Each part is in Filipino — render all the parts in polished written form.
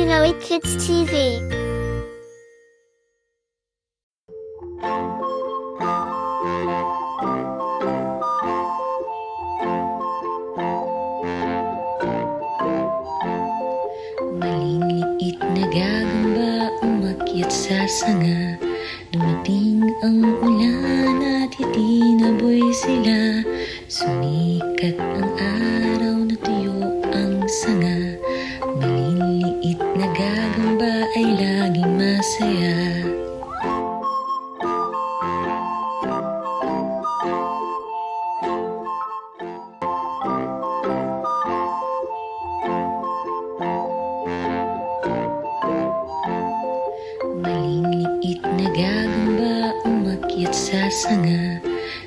Pinoy Kids TV. Maliliit na gagamba umakyat sa sanga. Dumating ang ulan at itinaboy sila. Sumikat ang araw, natuyo ang sanga. Maliliit na gagamba ay laging masaya. Maliliit na gagamba umakyat sa sanga.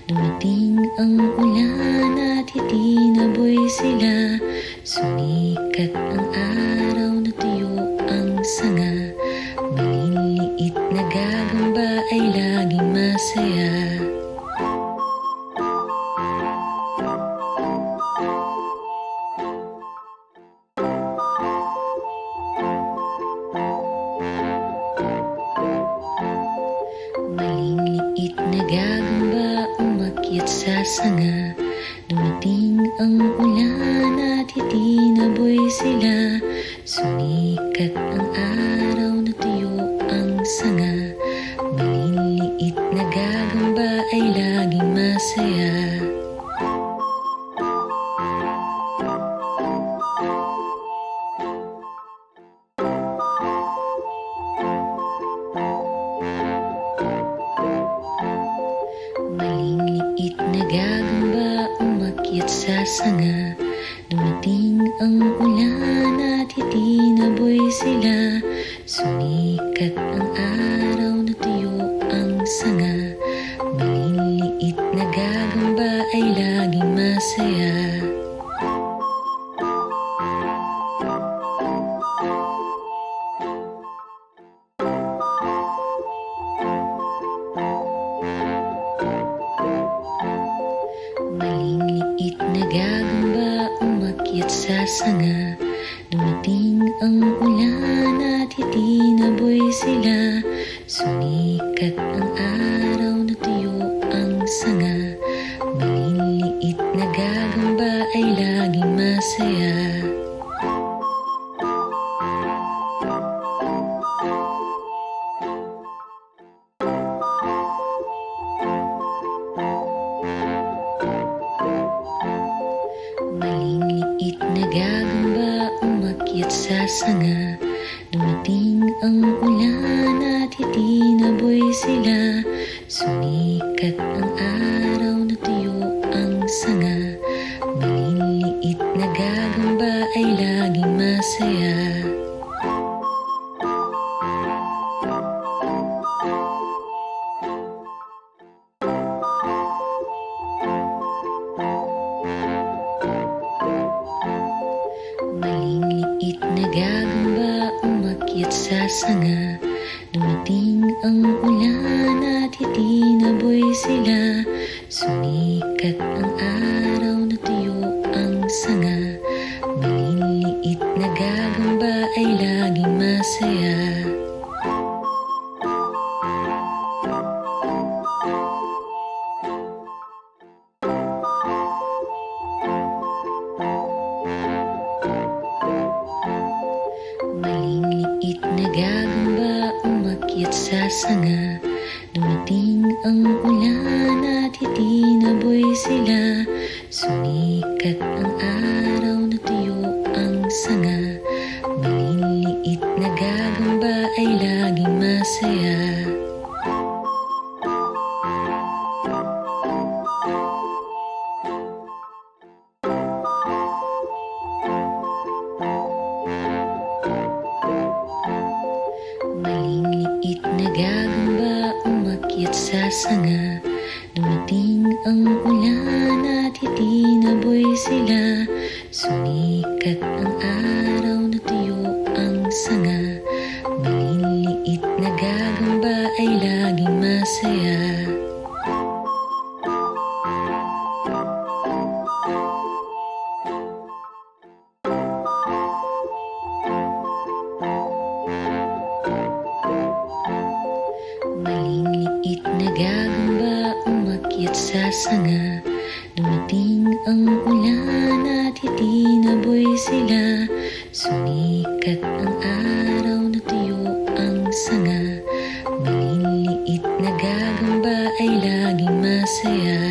Dumating ang ulan at itinaboy sila. Sumikat ang araw, natuyo ang sanga. Maliliit na gagamba ay laging masaya. Maliliit na gagamba umakyat sa sanga. Dumating ang ulan at itinaboy sila. Sumikat ang araw, natuyo ang sanga. Maliliit na gagamba ay laging masaya. Maliliit na gagamba umakyat sa sanga. Dumating ang ulan at itinaboy sila. Sumikat ang araw, natuyo ang sanga. Maliliit na gagamba ay laging masaya. Maliliit na gagamba umakyat sa sanga. Dumating ang ulan at itinaboy sila. Sumikat ang araw, natuyo ang sanga. Maliliit na gagamba ay laging masaya. Maliliit na gagamba umakyat sa sanga. Dumating ang ulan at itinaboy sila. Sumikat ang araw, natuyo ang sanga. Maliliit na gagamba ay laging masaya. Maliliit na gagamba umakyat sa sanga. Dumating ang ulan at itinaboy sila. Sumikat ang araw, natuyo ang sanga. Maliliit na gagamba ay laging masaya. Maliliit na gagamba umakyat sa sanga. Dumating ang ulan at itinaboy sila. Sumikat ang araw, natuyo ang sanga. Maliliit na gagamba ay laging masaya. Maliliit na gagamba umakyat sa sanga. Dumating ang ulan at itinaboy sila. Sumikat ang araw, natuyo ang sanga. Maliliit na gagamba ay laging masaya. nagagamba umakyat sa sanga. Dumating ang ulan at hindi naboy sila. Sumikat ang araw, natuyo ang sanga. Maliliit na gagamba ay laging masaya.